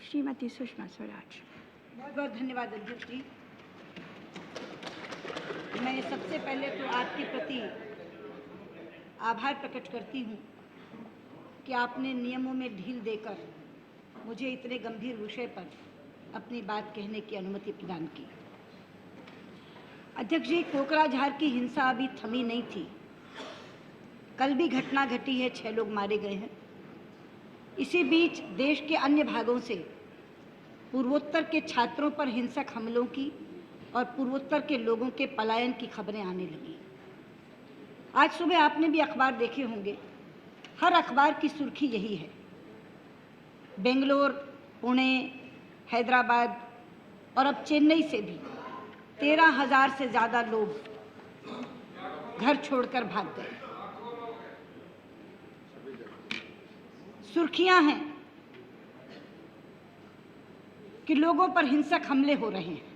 श्रीमती सुषमा स्वराज। बहुत बहुत धन्यवाद अध्यक्ष जी। मैं सबसे पहले तो आपके प्रति आभार प्रकट करती हूँ कि आपने नियमों में ढील देकर मुझे इतने गंभीर विषय पर अपनी बात कहने की अनुमति प्रदान की। अध्यक्ष जी, कोकराझार की हिंसा अभी थमी नहीं थी। कल भी घटना घटी है, 6 लोग मारे गए हैं। इसी बीच देश के अन्य भागों से पूर्वोत्तर के छात्रों पर हिंसक हमलों की और पूर्वोत्तर के लोगों के पलायन की खबरें आने लगी। आज सुबह आपने भी अखबार देखे होंगे, हर अखबार की सुर्खी यही है। बेंगलोर, पुणे, हैदराबाद और अब चेन्नई से भी 13,000 से ज़्यादा लोग घर छोड़कर भाग गए। सुर्खियां हैं कि लोगों पर हिंसक हमले हो रहे हैं।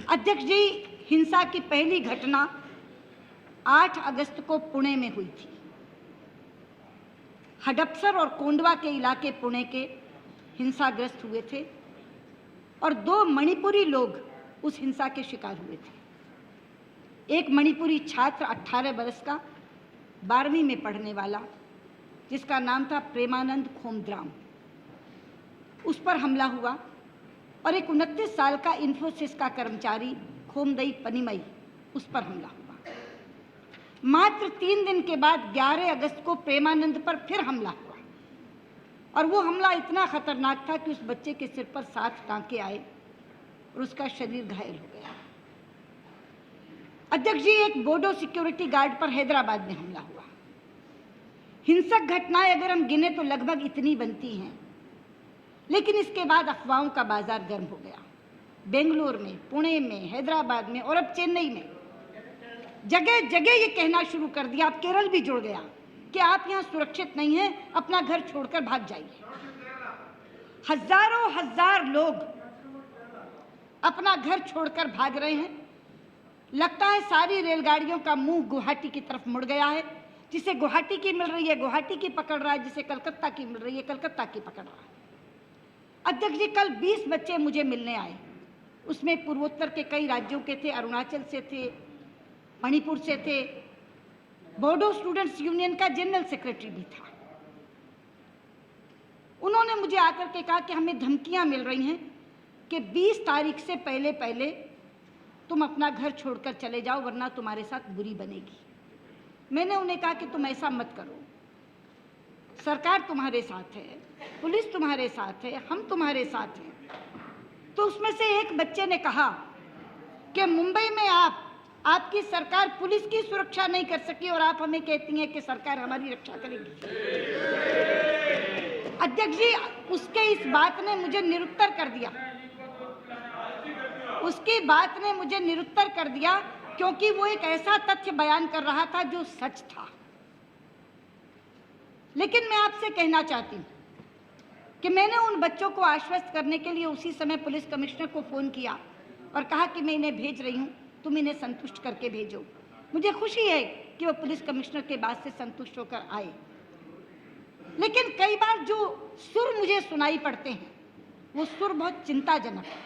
अध्यक्ष जी, हिंसा की पहली घटना 8 अगस्त को पुणे में हुई थी। हडपसर और कोंडवा के इलाके पुणे के हिंसाग्रस्त हुए थे और 2 मणिपुरी लोग उस हिंसा के शिकार हुए थे। एक मणिपुरी छात्र 18 वर्ष का 12वीं में पढ़ने वाला, जिसका नाम था प्रेमानंद खोमद्राम, उस पर हमला हुआ और एक 29 साल का इन्फोसिस का कर्मचारी खोमदई पनिमई, उस पर हमला हुआ। मात्र 3 दिन के बाद 11 अगस्त को प्रेमानंद पर फिर हमला हुआ और वो हमला इतना खतरनाक था कि उस बच्चे के सिर पर 7 टांके आए और उसका शरीर घायल हो गया। अध्यक्ष जी, एक बोडो सिक्योरिटी गार्ड पर हैदराबाद में हमला हुआ। हिंसक घटनाएं अगर हम गिने तो लगभग इतनी बनती हैं, लेकिन इसके बाद अफवाहों का बाजार गर्म हो गया। बेंगलोर में, पुणे में, हैदराबाद में और अब चेन्नई में जगह जगह ये कहना शुरू कर दिया, अब केरल भी जुड़ गया, कि आप यहाँ सुरक्षित नहीं हैं, अपना घर छोड़कर भाग जाइए। हजारों हजार लोग अपना घर छोड़कर भाग रहे हैं। लगता है सारी रेलगाड़ियों का मुंह गुवाहाटी की तरफ मुड़ गया है। जिसे गुवाहाटी की मिल रही है गुवाहाटी की पकड़ रहा है, जिसे कलकत्ता की मिल रही है कलकत्ता की पकड़ रहा है। अध्यक्ष जी, कल 20 बच्चे मुझे मिलने आए। उसमें पूर्वोत्तर के कई राज्यों के थे, अरुणाचल से थे, मणिपुर से थे, बोडो स्टूडेंट्स यूनियन का जनरल सेक्रेटरी भी था। उन्होंने मुझे आकर के कहा कि हमें धमकियां मिल रही हैं कि 20 तारीख से पहले पहले तुम अपना घर छोड़कर चले जाओ, वरना तुम्हारे साथ बुरी बनेगी। मैंने उन्हें कहा कि तुम ऐसा मत करो, सरकार तुम्हारे साथ है, पुलिस तुम्हारे साथ है, हम तुम्हारे साथ हैं। तो उसमें से एक बच्चे ने कहा कि मुंबई में आपकी सरकार पुलिस की सुरक्षा नहीं कर सकी और आप हमें कहती हैं कि सरकार हमारी रक्षा करेगी। अध्यक्ष जी, उसके इस बात ने मुझे निरुत्तर कर दिया। उसकी बात ने मुझे निरुत्तर कर दिया क्योंकि वो एक ऐसा तथ्य बयान कर रहा था जो सच था। लेकिन मैं आपसे कहना चाहती हूँ कि मैंने उन बच्चों को आश्वस्त करने के लिए उसी समय पुलिस कमिश्नर को फ़ोन किया और कहा कि मैं इन्हें भेज रही हूँ, तुम इन्हें संतुष्ट करके भेजो। मुझे खुशी है कि वो पुलिस कमिश्नर के बात से संतुष्ट होकर आए। लेकिन कई बार जो सुर मुझे सुनाई पड़ते हैं वो सुर बहुत चिंताजनक है।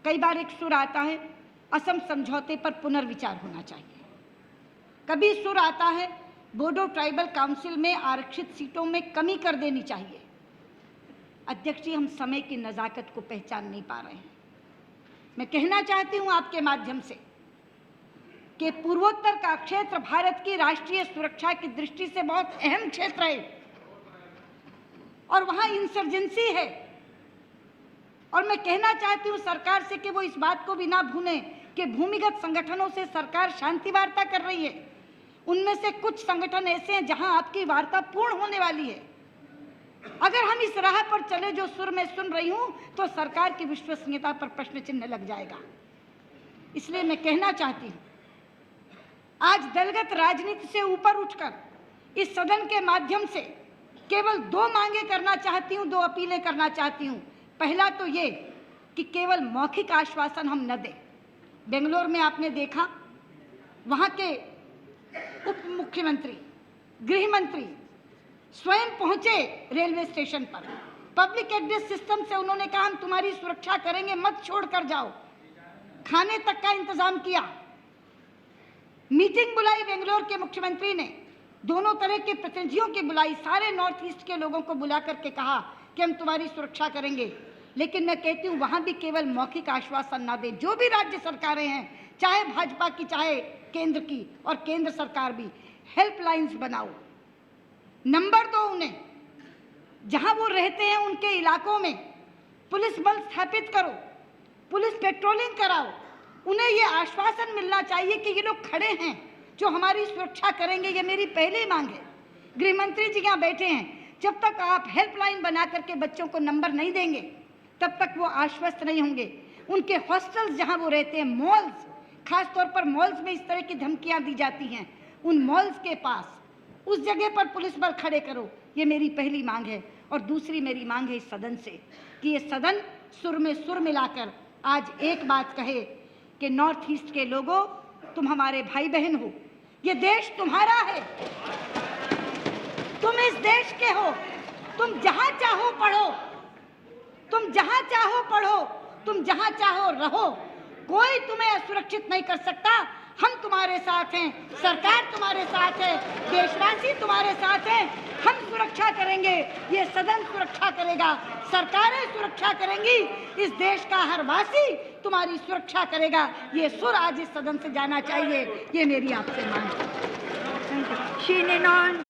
कई बार एक सुर आता है, असम समझौते पर पुनर्विचार होना चाहिए। कभी सुर आता है, बोडो ट्राइबल काउंसिल में आरक्षित सीटों में कमी कर देनी चाहिए। अध्यक्ष जी, हम समय की नज़ाकत को पहचान नहीं पा रहे हैं। मैं कहना चाहती हूं आपके माध्यम से कि पूर्वोत्तर का क्षेत्र भारत की राष्ट्रीय सुरक्षा की दृष्टि से बहुत अहम क्षेत्र है और वहां इंसर्जेंसी है। और मैं कहना चाहती हूं सरकार से कि वो इस बात को भी ना भूलें कि भूमिगत संगठनों से सरकार शांति वार्ता कर रही है। उनमें से कुछ संगठन ऐसे हैं जहां आपकी वार्ता पूर्ण होने वाली है। अगर हम इस राह पर चले जो सुर में सुन रही हूं तो सरकार की विश्वसनीयता पर प्रश्न चिन्ह लग जाएगा। इसलिए मैं कहना चाहती हूं, आज दलगत राजनीति से ऊपर उठकर इस सदन के माध्यम से केवल 2 मांगे करना चाहती हूं, 2 अपीलें करना चाहती हूं। पहला तो ये कि केवल मौखिक आश्वासन हम न दें। बेंगलोर में आपने देखा, वहां के उप मुख्यमंत्री, गृह मंत्री स्वयं पहुंचे रेलवे स्टेशन पर। पब्लिक एड्रेस सिस्टम से उन्होंने कहा हम तुम्हारी सुरक्षा करेंगे, मत छोड़ कर जाओ। खाने तक का इंतजाम किया। मीटिंग बुलाई बेंगलोर के मुख्यमंत्री ने, दोनों तरह के प्रतिनिधियों की बुलाई, सारे नॉर्थ ईस्ट के लोगों को बुला करके कहा कि हम तुम्हारी सुरक्षा करेंगे। लेकिन मैं कहती हूँ वहाँ भी केवल मौखिक आश्वासन ना दें। जो भी राज्य सरकारें हैं, चाहे भाजपा की चाहे केंद्र की, और केंद्र सरकार भी, हेल्पलाइंस बनाओ, नंबर दो उन्हें, जहाँ वो रहते हैं उनके इलाकों में पुलिस बल स्थापित करो, पुलिस पेट्रोलिंग कराओ। उन्हें ये आश्वासन मिलना चाहिए कि ये लोग खड़े हैं जो हमारी सुरक्षा करेंगे। ये मेरी पहली मांग है। गृह मंत्री जी यहाँ बैठे हैं, जब तक आप हेल्पलाइन बना करके बच्चों को नंबर नहीं देंगे तब तक वो आश्वस्त नहीं होंगे। उनके हॉस्टल्स जहाँ वो रहते हैं, मॉल्स, खास तौर पर मॉल्स में इस तरह की धमकियाँ दी जाती हैं, उन मॉल्स के पास उस जगह पर पुलिस बल खड़े करो। ये मेरी पहली मांग है। और दूसरी मेरी मांग है इस सदन से कि ये सदन सुर में सुर मिलाकर आज एक बात कहे कि नॉर्थ ईस्ट के लोगों, तुम हमारे भाई बहन हो, ये देश तुम्हारा है, तुम इस देश के हो, तुम जहां चाहो पढ़ो, तुम जहां चाहो पढ़ो, तुम जहां चाहो रहो, कोई तुम्हें असुरक्षित नहीं कर सकता। हम तुम्हारे साथ हैं, सरकार तुम्हारे साथ है, देशवासी तुम्हारे साथ हैं। हम सुरक्षा करेंगे, ये सदन सुरक्षा करेगा, सरकारें सुरक्षा करेंगी, इस देश का हर वासी तुम्हारी सुरक्षा करेगा। ये सुर आज इस सदन से जाना चाहिए। ये मेरी आपसे मांग है।